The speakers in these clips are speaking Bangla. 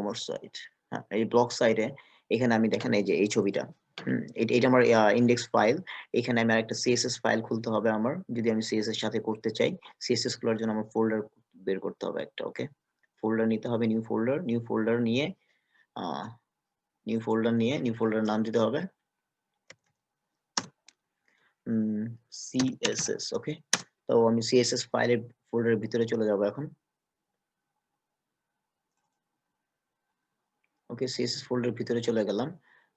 Commerce site. হ্যাঁ, এই ব্লগ সাইটে এখানে আমি দেখেন এই যে এই ছবিটা, এটা আমার ইন্ডেক্স ফাইল। এখানে আমি আরেকটা সিএসএস ফাইল খুলতে হবে আমার, যদি আমি সিএসএস সাথে করতে চাই। সিএসএস খোলার জন্য আমার ফোল্ডার বের করতে হবে একটা। ওকে, ফোল্ডার নিতে হবে, নিউ ফোল্ডার নিয়ে নিউ ফোল্ডার নাম দিতে হবে সিএসএস। ওকে, তো আমি সিএসএস ফাইলের ফোল্ডারের ভিতরে চলে যাব এখন। ওকে, সিএসএস ফোল্ডারের ভিতরে চলে গেলাম।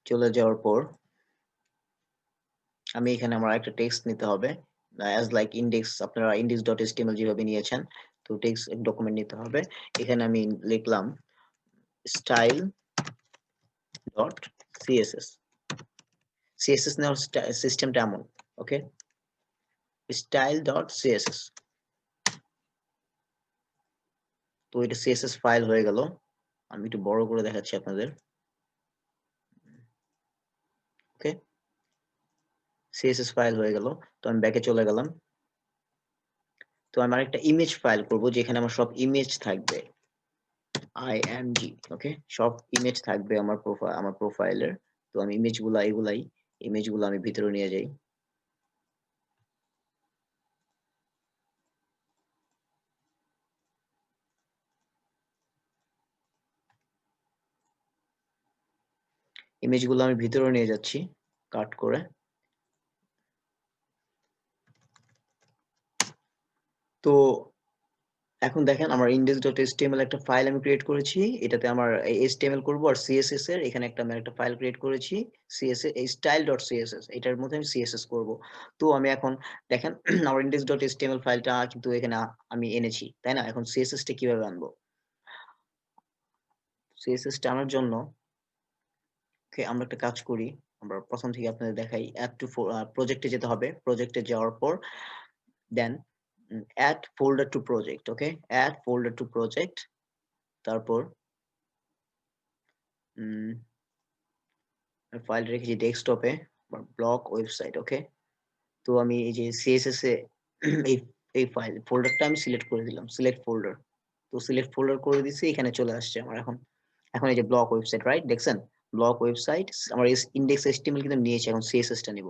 চলে যাওয়ার পর আমি এখানে আমার একটা টেক্সট নিতে হবে, অ্যাজ লাইক ইন্ডেক্স, আপনারা index.html যেভাবে নিয়েছেন, তো টেক্সট ডকুমেন্ট নিতে হবে। এখানে আমি লিখলাম style.css। সিএসএস নেওয়ার সিস্টেমটা এমন। ওকে, style.css। তো এটা সিএসএস ফাইল হয়ে গেল। আমি একটু বড় করে দেখাচ্ছি আপনাদের। ওকে, সিএসএস ফাইল হয়ে গেল। তো আমি ব্যাকে চলে গেলাম। তো আমি আরেকটা ইমেজ ফাইল করব, যেখানে আমার সব ইমেজ থাকবে, img। ওকে, সব ইমেজ থাকবে আমার প্রোফাইলের। তো আমি ইমেজগুলো আমি ভিতরে নিয়ে যাই। ইমেজগুলো আমি ভিতরে নিয়ে যাচ্ছি কাট করে। তো এখন দেখেন আমার index.html একটা ফাইল আমি ক্রিয়েট করেছি। এটাতে আমার html করব, আর css এর এখানে আমি একটা ফাইল ক্রিয়েট করেছি css style.css, এটার মধ্যে আমি css করব। তো আমি এখন দেখেন আমার index.html ফাইলটা কিন্তু এখানে আমি এনেছি, তাই না? এখন css টা কিভাবে আনবো? css টা আনার জন্য আমরা একটা কাজ করি। আমরা প্রথম থেকে আপনাদের দেখাই, অ্যাড টু প্রজেক্টে যেতে হবে। প্রজেক্টে যাওয়ার পর দেন add folder to project। Okay, add folder to project। তারপর ফাইল রেখেছি ডেস্কটপে, ব্লক ওয়েবসাইট। ওকে, তো আমি এই যে সিএসএস এ এই এই ফাইল ফোল্ডারটা আমি সিলেক্ট করে দিলাম, সিলেক্ট ফোল্ডার। তো সিলেক্ট ফোল্ডার করে দিছি, এখানে চলে আসছে আমার। এখন এখন এই যে ব্লক ওয়েবসাইট, রাইট? দেখছেন ব্লক ওয়েবসাইট আমার ইন্ডেক্স এইচটিএমএল কিন্তু নিয়েছি, এখন সিএসএস টা নিব।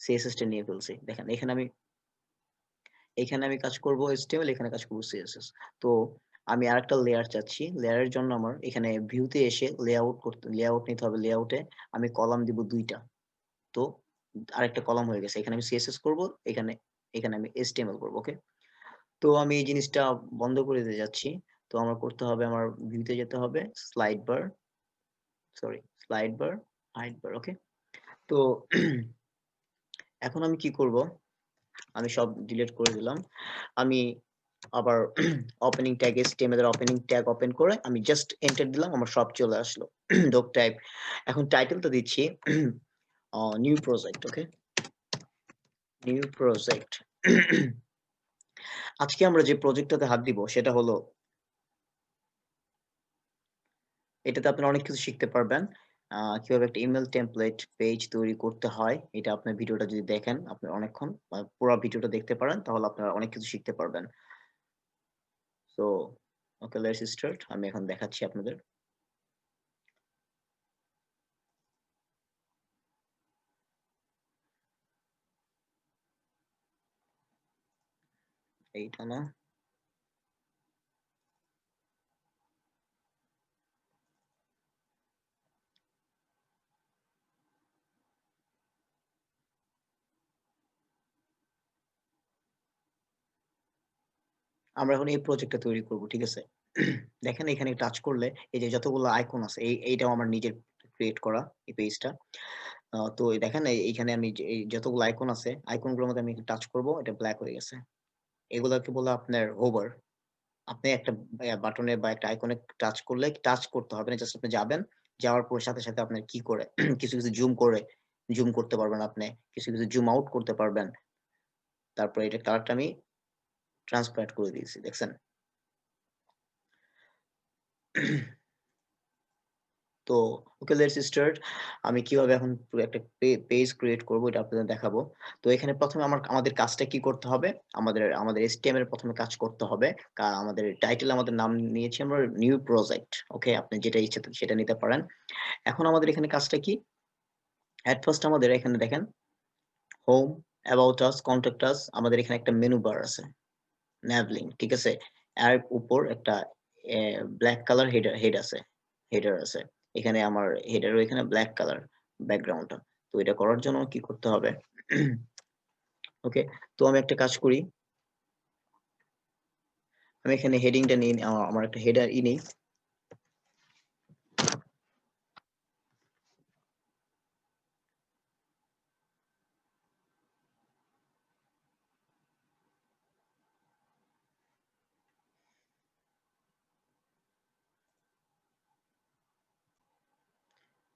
সিএসএস টা নিয়ে ফেলছি। দেখেন এখানে আমি কাজ করব এইচটিএমএল, এখানে কাজ করব সিএসএস। তো আমি আরেকটা লেয়ার চাচ্ছি। লেয়ারের জন্য আমার এখানে ভিউতে এসে লেআউট নিতে হবে। লেআউটে আমি কলাম দিব 2টা। তো আরেকটা কলাম হয়ে গেছে। এখানে আমি সিএসএস করব, এখানে এখানে আমি এইচটিএমএল করব। ওকে, তো আমি এই জিনিসটা বন্ধ করে দিতে যাচ্ছি। তো আমার করতে হবে, আমার ভিউতে যেতে হবে, স্লাইড বার, হাইট বার। ওকে, তো এখন আমি কি করব, আমি সব ডিলিট করে দিলাম। আমি আবার ওপেনিং ট্যাগ এইচটিএমএল এর ওপেনিং ট্যাগ ওপেন করে আমি জাস্ট এন্টার দিলাম, আমার সব চলে আসলো। Doctype. এখন টাইটেলটা দিচ্ছি new project. Okay, new project. আজকে আমরা যে প্রজেক্টটাতে হাত দিব সেটা হলো, এটাতে আপনারা অনেক কিছু শিখতে পারবেন। কিভাবে একটা ইমেল টেমপ্লেট পেজ তৈরি করতে হয়, এটা আপনার ভিডিওটা যদি দেখেন, আপনি অনেকক্ষণ পুরো ভিডিওটা দেখতে পারেন, তাহলে আপনারা অনেক কিছু শিখতে পারবেন। So okay, let's start. আমি এখন দেখাচ্ছি আপনাদের। এইটা না, আমরা এখন এই প্রজেক্টটা তৈরি করব, ঠিক আছে? দেখেন এখানে টাচ করলে এই যে যতগুলো আইকন আছে, এইটাও আমার নিজের ক্রিয়েট করা এই পেজটা। তো দেখেন এইখানে আমি এই যতগুলো আইকন আছে, আইকনগুলোর মধ্যে আমি টাচ করব, এটা ব্ল্যাক হয়ে গেছে। এগুলোকে বলে আপনার হোভার। আপনি একটা বাটনে বা একটা আইকনে টাচ করলে, টাচ করতে হবে না, জাস্ট আপনি যাবেন, যাওয়ার পর সাথে সাথে আপনার কি করে কিছু কিছু জুম করতে পারবেন, আপনি কিছু কিছু জুম আউট করতে পারবেন। তারপর এটা কালারটা আমি ট্রান্সপারেন্ট করে দিয়েছি, দেখছেন? তো ওকে, লেটস স্টার্ট। আমি কিভাবে এখন পুরো একটা পেজ ক্রিয়েট করব এটা আপনাদের দেখাবো। তো এখানে প্রথমে আমাদের কাজটা কি করতে হবে? আমাদের HTML এর প্রথমে কাজ করতে হবে। আমাদের টাইটেল আমাদের নাম নিয়েছি আমরা নিউ প্রজেক্ট। ওকে? আপনি যেটা ইচ্ছা সেটা নিতে পারেন। এখন আমাদের এখানে কাজটা কি? এট ফার্স্ট আমাদের এখানে দেখেন হোম, অ্যাবাউট আস, কনট্যাক্ট আস, আমাদের এখানে একটা মেনু বার আছে। nav link, ঠিক আছে? আর উপর একটা ব্ল্যাক কালার হেড আছে। হেডার আছে। এখানে আমার হেডারও এখানে ব্ল্যাক কালার ব্যাকগ্রাউন্ডটা। তো এটা করার জন্য কি করতে হবে? ওকে, তো আমি একটা কাজ করি। আমি এখানে হেডিংটা নিই, আমার একটা হেডার নেই।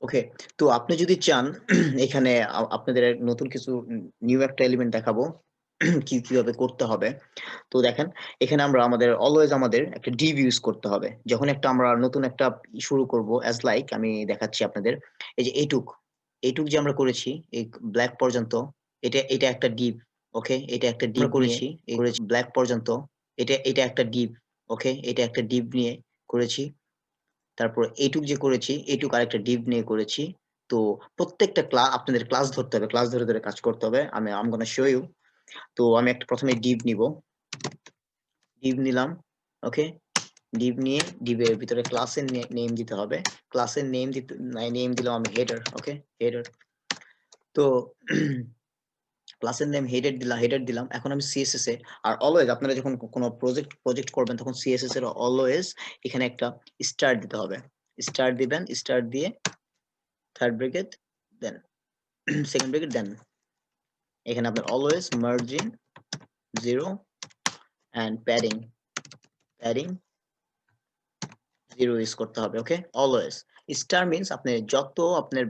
ওকে, তো আপনি যদি চান এখানে আপনাদের নতুন কিছু নিউ একটা এলিমেন্ট দেখাবো কিভাবে করতে হবে। তো দেখেন এখানে আমরা অলওয়েজ আমাদের একটা ডিভ ইউজ করতে হবে যখন আমরা নতুন একটা শুরু করব। অ্যাজ লাইক আমি দেখাচ্ছি আপনাদের, এই যে এইটুক যে আমরা করেছি এই ব্ল্যাক পর্যন্ত, এটা একটা ডিভ। ওকে, এটা একটা ডিভ করেছি ব্ল্যাক পর্যন্ত, এটা একটা ডিভ। ওকে, এটা একটা ডিভ নিয়ে করেছি। তারপর এইটুক যে করেছি এইটুক আরেকটা ডিভ নিয়ে করেছি। তো প্রত্যেকটা আপনাদের ক্লাস ধরতে হবে, ক্লাস ধরে ধরে কাজ করতে হবে। আম গোনা শো ইউ। তো আমি একটা প্রথমে ডিভ নিব, ডিভ নিলাম। ওকে, ডিভ নিয়ে ডিভের ভিতরে ক্লাসের নেম দিতে হবে। ক্লাসের নেম দিলাম আমি হেডার। ওকে, হেডার। তো ক্লাসের নেম হেডার দিলাম। এখন আমি সিএসএস এ, আর অলওয়েজ আপনারা যখন কোনো প্রজেক্ট করবেন তখন সিএসএস এর অলওয়েজ এখানে একটা স্টার দিতে হবে। স্টার দিবেন, স্টার দিয়ে third bracket then second bracket then এখানে আপনার always margin 0 and padding 0 use করতে হবে। ওকে, অলওয়েজ। স্টার মিন্স আপনি যত আপনার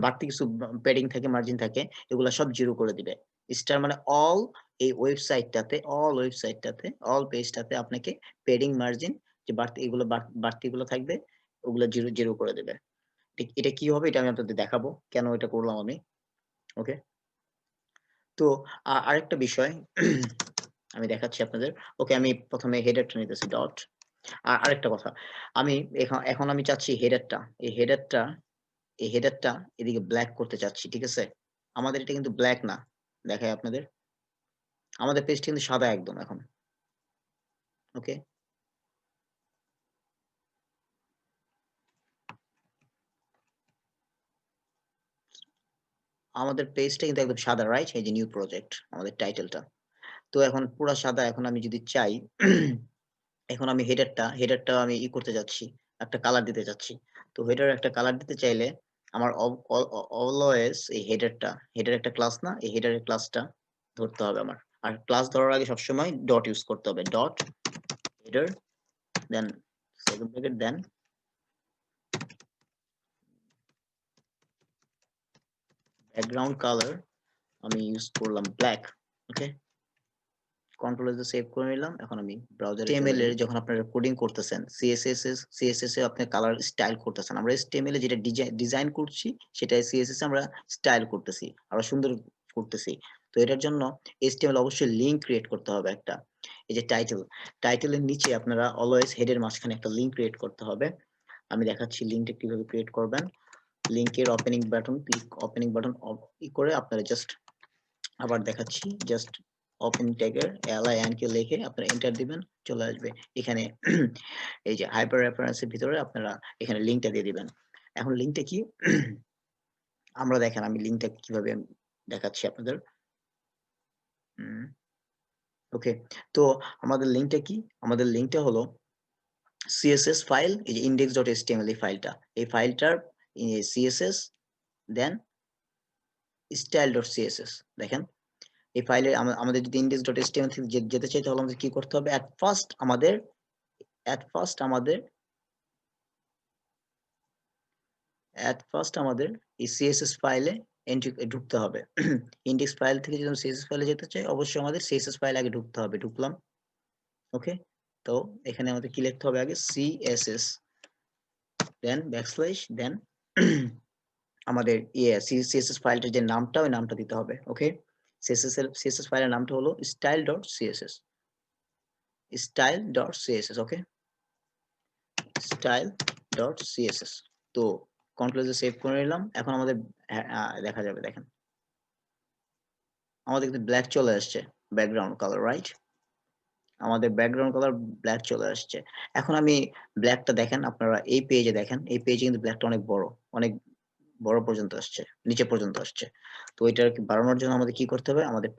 বাড়তি কিছু প্যাডিং থাকে, মার্জিন থাকে, এগুলা সব 0 করে দিবে। স্টার মানে অল, এই ওয়েবসাইটটাতে অল পেজটাতে আপনাকে প্যাডিং, মার্জিন যে বাড়তিগুলো থাকবে ওগুলা 0 0 করে দেবে। ঠিক এটা কি হবে এটা আমি আপনাদের দেখাবো কেন এটা করলাম আমি। ওকে, তো আরেকটা বিষয় আমি দেখাচ্ছি আপনাদের। ওকে, আমি প্রথমে হেডারটা নিতেছি ডট। আর আরেকটা কথা, আমি এখন আমি চাচ্ছি এই হেডারটা এদিকে ব্ল্যাক করতে চাচ্ছি। ঠিক আছে, আমাদের এটা কিন্তু ব্ল্যাক না, দেখাই আপনাদের। আমাদের পেজটা কিন্তু সাদা একদম এখন। ওকে, আমাদের পেজটা কিন্তু একদম সাদা, রাইট? এই যে নিউ প্রজেক্ট আমাদের টাইটেলটা। তো এখন পুরা সাদা। এখন আমি যদি চাই এখন আমি হেডারটা আমি করতে যাচ্ছি, একটা কালার দিতে যাচ্ছি। তো হেডার একটা কালার দিতে চাইলে আমার অলওয়েজ এই হেডার একটা ক্লাস না, এই হেডারের ক্লাসটা ধরতে হবে আমার। আর ক্লাস ধরার আগে সবসময় ডট ইউজ করতে হবে। Dot header, then second bracket, then background colour আমি ইউজ করলাম black. Okay, control S save করে নিলাম। এখন আমি ব্রাউজারে HTML এর যখন আপনারা কোডিং করতেছেন, CSS এ আপনি কালার স্টাইল করতেছেন। আমরা HTML এ যেটা ডিজাইন করছি সেটা CSS এ আমরা স্টাইল করতেছি, আরো সুন্দর করতেছি। তো এটার জন্য HTML অবশ্যই লিংক ক্রিয়েট করতে হবে একটা। এই যে টাইটেলের নিচে আপনারা অলওয়েজ হেডের মাঝখানে একটা লিংক ক্রিয়েট করতে হবে। আমি দেখাচ্ছি লিংকটা কিভাবে ক্রিয়েট করবেন। লিংকের ওপেনিং বাটন করে আপনারা জাস্ট আবার দেখাচ্ছি, জাস্ট ওপেন ট্যাগের LINK লিখে আপনারা এন্টার দিবেন, চলে আসবে এখানে। এই যে হাইপার রেফারেন্সের ভিতরে আপনারা এখানে লিংকটা দিয়ে দিবেন। এখন লিংকটা কি আমরা দেখেন, আমি লিংকটা কিভাবে দেখাচ্ছি আপনাদের। ওকে, তো আমাদের লিংকটা কি? আমাদের লিংকটা হলো CSS ফাইল, এই যে index.html এই ফাইলটা, এই ফাইলটার CSS দেন style.css। দেখেন এই ফাইলে আমাদের যদি index.html থেকে যেতে চাই তাহলে আমাদের কি করতে হবে? at first আমাদের এই CSS ফাইলে ঢুকতে হবে। ইন্ডেক্স ফাইল থেকে যদি CSS ফাইলে যেতে চাই অবশ্যই আমাদের CSS ফাইলে আগে ঢুকতে হবে। ঢুকলাম। ওকে, তো এখানে আমাদের কি লিখতে হবে? আগে CSS দেন ব্যাকস্ল্যাশ দেন আমাদের সিএসএস ফাইলটার যে নামটা ওই নামটা দিতে হবে। ওকে, সিএসএস ফাইলের নামটা হলো style.css, style.css। ওকে, style.css। তো কন্ট্রোল যে সেভ করে নিলাম। এখন আমাদের দেখা যাবে, দেখেন আমাদের কিন্তু ব্ল্যাক চলে আসছে ব্যাকগ্রাউন্ড কালার, রাইট? আমাদের ব্যাকগ্রাউন্ড কালার ব্ল্যাক চলে আসছে। এখন আমি ব্ল্যাকটা দেখেন, আপনারা এই পেজে দেখেন, এই পেজে কিন্তু ব্ল্যাকটা অনেক বড় পর্যন্ত আসছে, নিচে পর্যন্ত আসছে। তো এটা বাড়ানোর জন্য আমাদের কি করতে হবে? আমাদের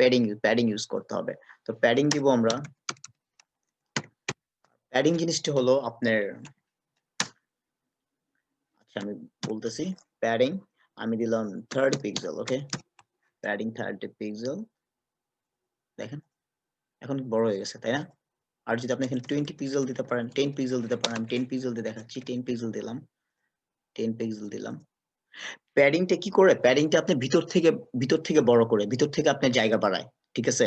প্যাডিং ইউজ করতে হবে। তো প্যাডিং দিব আমরা। প্যাডিং জিনিসটা হলো আপনার, আচ্ছা আমি বলতেছি, প্যাডিং আমি দিলাম 30 পিক্সেল। ওকে, প্যাডিং 30 পিক্সেল। দেখেন এখন বড় হয়ে গেছে, তাই না? আর যদি আপনি এখানে 20 পিক্সেল দিতে পারেন, 10 পিক্সেল দিতে পারেন, আমি 10 পিক্সেল দিয়ে দেখাচ্ছি। 10 পিক্সেল দিলাম, 10 পিক্সেল দিলাম। প্যাডিংটা কি করে? প্যাডিংটা আপনি ভিতর থেকে বড় করে, ভিতর থেকে আপনার জায়গা বাড়ায়। ঠিক আছে?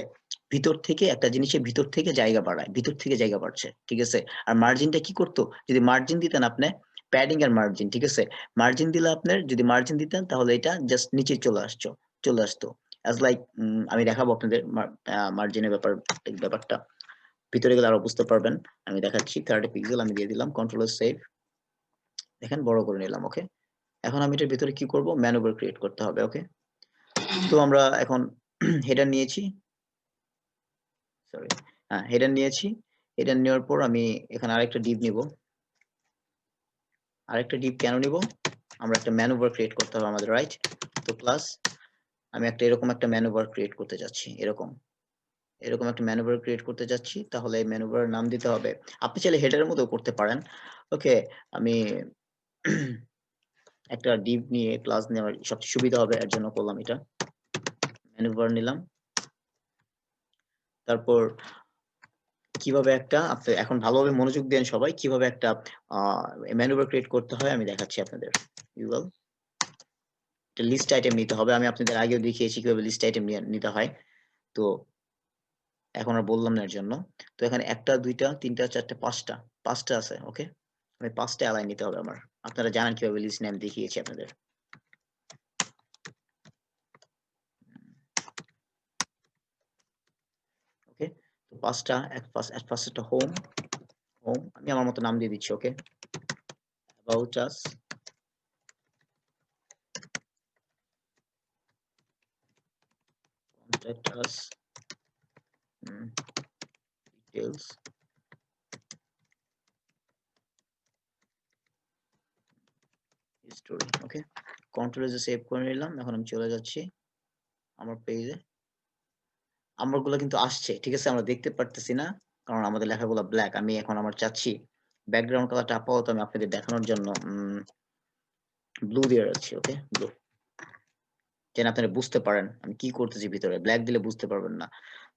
ভিতর থেকে একটা জিনিসের ভিতর থেকে জায়গা বাড়ায়, ভিতর থেকে জায়গা বাড়ছে। ঠিক আছে? আর মার্জিনটা কি করতো? যদি মার্জিন দিতেন আপনি, প্যাডিং আর মার্জিন, ঠিক আছে? মার্জিন দিলে আপনার, যদি মার্জিন দিতেন তাহলে এটা জাস্ট নিচে চলে আসতো। অ্যাজ লাইক আমি দেখাবো আপনাদের মার্জিনের ব্যাপারটা। ভিতরে গেলে আরো বুঝতে পারবেন। আমি দেখাচ্ছি। 30 পিক্সেল আমি দিয়ে দিলাম, কন্ট্রোল সেভ। দেখেন বড় করে নিলাম। ওকে, এখন আমি এটার ভিতরে কি করব? ম্যানুভার ক্রিয়েট করতে হবে। ওকে, তো আমরা এখন হেডার নিয়েছি, সরি, হ্যাঁ হেডার নিয়েছি। হেডার নেওয়ার পর আমি এখানে আরেকটা ডিভ নিব। আরেকটা ডিভ কেন নিব? আমরা একটা ম্যানুভার ক্রিয়েট করতে হবে আমাদের, রাইট? তো প্লাস আমি এরকম একটা ম্যানুভার ক্রিয়েট করতে যাচ্ছি। এরকম একটা ম্যানুভার ক্রিয়েট করতে যাচ্ছি। তাহলে এই ম্যানুভারের নাম দিতে হবে, আপনি চাইলে হেডারের মতো করতে পারেন। ওকে, আমি একটা ডিভ নিয়ে ক্লাস নেওয়ার সবচেয়ে সুবিধা হবে, এর জন্য করলাম এটা। ম্যানুভার নিলাম। তারপর কিভাবে একটা, আপনি এখন ভালোভাবে মনোযোগ দেন সবাই, কিভাবে একটা ম্যানুভার ক্রিয়েট করতে হয় আমি দেখাচ্ছি আপনাদের। ইউএল একটা লিস্ট আইটেম নিতে হবে। আমি আপনাদের আগেও দেখিয়েছি কিভাবে লিস্ট আইটেম নিতে হয়। তো এখন আর বললাম না এর জন্য। তো এখানে 1টা 2টা 3টা 4টা 5টা আছে। ওকে, আমি 5টা অ্যালাইন নিতে হবে আমার। আপনারা জানেন কিভাবে লিস্ট নেম দেখিয়েছি আপনাদের। ওকে, তো 5টা ফার্স্টটা হোম, আমি আমার মতো নাম দিয়ে দিচ্ছি। Okay, about us, contact us, details, story. Okay, control A save করে নিলাম। এখন আমি চলে যাচ্ছি আমার পেজে। আমারগুলো কিন্তু আসছে, ঠিক আছে? আমরা দেখতে পারতেছি না কারণ আমাদের লেখাগুলো ব্ল্যাক। আমি এখন চাচ্ছি ব্যাকগ্রাউন্ড কালারটা আপাতত আমি আপনাদের দেখানোর জন্য ব্লু দিয়ে রাখছি। ওকে, ব্লু, যেন আপনারা বুঝতে পারেন আমি কি করতেছি ভিতরে। ব্ল্যাক দিলে বুঝতে পারবেন না,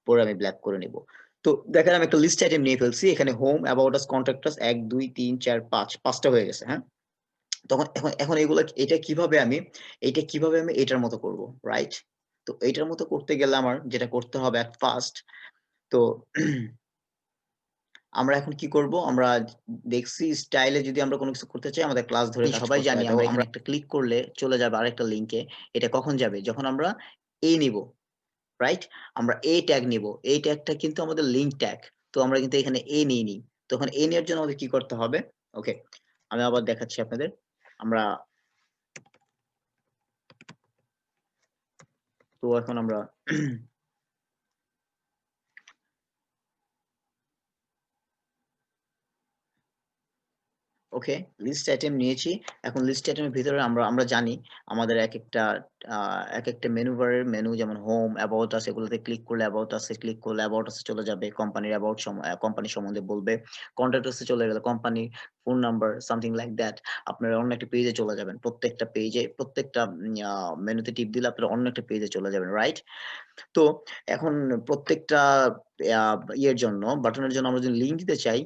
পরে আমি ব্ল্যাক করে নিব। তো দেখেন আমি একটা লিস্ট আইটেম নিয়ে ফেলছি। এখানে হোম, অ্যাবাউট আস, কন্ট্যাক্ট আস 1 2 3 4 5, 5টা হয়ে গেছে। হ্যাঁ, তখন এখন এটা কিভাবে আমি এটার মতো করব, রাইট? তো এটার মতো করতে গেলে আমার যেটা করতে হবে এট ফার্স্ট, তো আমরা এখন কি করব? আমরা দেখছি স্টাইলে যদি আমরা কোনো কিছু করতে চাই আমাদের ক্লাস ধরে কাজ সবাই জানি। আমরা এখানে একটা ক্লিক করলে চলে যাবে আরেকটা লিংকে। এটা কখন যাবে? যখন আমরা নিব, রাইট? আমরা ট্যাগ নিব। ট্যাগটা কিন্তু আমাদের লিংক ট্যাগ। তো আমরা কিন্তু এখানে নিইনি। তখন নেওয়ার জন্য আমাদের কি করতে হবে? ওকে, আমি আবার দেখাচ্ছি আপনাদের। আমরা তো এখন আমরা ওকে, লিস্ট আইটেম নিয়েছি। এখন লিস্ট আইটেমের ভিতরে আমরা জানি আমাদের একেকটা মেনু মেনু, যেমন হোম, অ্যাবাউট আস, এগুলোতে ক্লিক করলে অ্যাবাউট আস এ ক্লিক করলে অ্যাবাউট আস এ চলে যাবে। কোম্পানির অ্যাবাউট কোম্পানি সম্বন্ধে বলবে। কন্টাক্ট আস এ চলে গেলে company phone number, something like that. আপনারা অন্য একটা পেজে চলে যাবেন। প্রত্যেকটা মেনুতে টিপ দিলে আপনারা অন্য একটা পেজে চলে যাবেন, রাইট? তো এখন প্রত্যেকটা ইয়ের জন্য, বাটনের জন্য আমরা যদি লিঙ্ক দিতে চাই,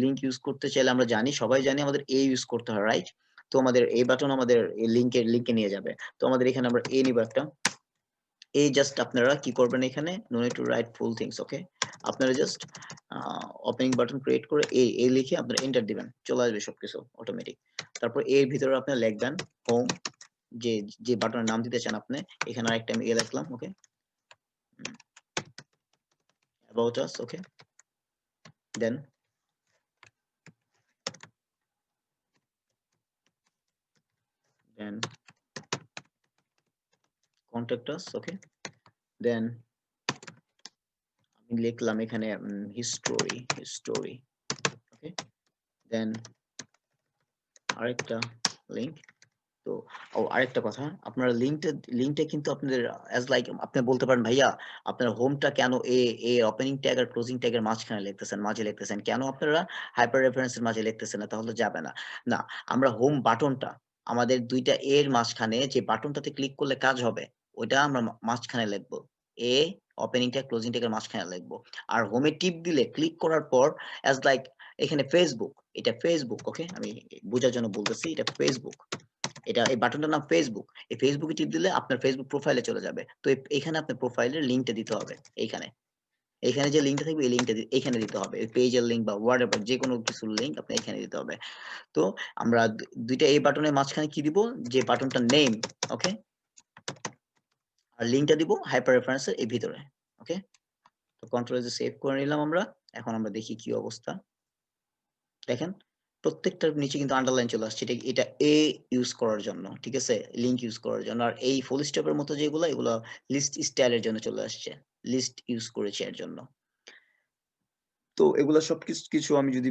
লিঙ্ক ইউজ করতে চাইলে আমরা জানি, সবাই জানি আমাদের ইউজ করতে হয়, রাইট? তো আমাদের বাটন আমাদের এই লিঙ্কে নিয়ে যাবে। তো আমাদের এখানে আমরা নিব একটা। জাস্ট আপনারা কি করবেন এখানে? No need to write full things. Okay, আপনারা জাস্ট ওপেনিং বাটন ক্রিয়েট করে এ লিখে আপনারা এন্টার দিবেন। চলে আসবে সবকিছু অটোমেটিক। তারপর এর ভিতরে আপনারা লিখবেন হোম, যে বাটনের নাম দিতে চান আপনি। এখানে আরেকটা আমি লিখলাম, ওকে? about us, okay? Then contact us, okay? Then আমি লিখলাম এখানে history, okay? Then আরেকটা লিংক। তো আরেকটা কথা, আপনারা লিংকটা কিন্তু আপনাদের অ্যাজ লাইক আপনি বলতে পারেন, ভাইয়া আপনার হোমটা কেন ওপেনিং ট্যাগ আর ক্লোজিং ট্যাগের মাঝখানে লিখতেছেন, মাঝে লিখতেছেন, কেন আপনারা হাইপার রেফারেন্সের মাঝে লিখতেছেন না? তাহলে যাবে না। না, আমরা হোম বাটনটা আমাদের ২ টা এর মাঝখানে যে বাটনটাতে ক্লিক করলে কাজ হবে, ওইটা আমরা মাঝখানে লিখব। এ ওপেনিং ট্যাগ ক্লোজিং ট্যাগের মাঝখানে লিখব। আর হোমে টিপ দিলে ক্লিক করার পর অ্যাজ লাইক এখানে ফেসবুক, এটা ফেসবুক, ওকে? আমি বোঝার জন্য বলতেছি, এটা ফেসবুক। এই বাটনটার নাম ফেসবুক। এই ফেসবুকে টিপ দিলে আপনার ফেসবুক প্রোফাইলে চলে যাবে। তো এখানে আপনার প্রোফাইলের লিংকটা দিতে হবে এইখানে। এখানে যে লিংকটা থাকবে এই লিংকটা এখানে দিতে হবে। এই পেজের লিংক বা হোয়াটএভার যেকোনো কিছুর লিংক আপনি এখানে দিতে হবে। তো আমরা ২ টা এই বাটনের মাঝখানে কি দিব? যে বাটনটার নেম, ওকে? আর লিংকটা দিব হাইপার রেফারেন্স এর এই ভিতরে, ওকে? তো কন্ট্রোল এ সেভ করে নিলাম আমরা। এখন আমরা দেখি কি অবস্থা। দেখেন প্রত্যেকটার নিচে কিন্তু আন্ডারলাইন চলে আসছে। এটা ইউজ করার জন্য, ঠিক আছে? লিংক ইউজ করার জন্য। আর এই ফুল স্টপের মতো যেগুলা এগুলা লিস্ট স্টাইলের জন্য চলে আসছে। লিস্ট ইউজ করেছি এর জন্য। তো এগুলা কিছু আমি যদি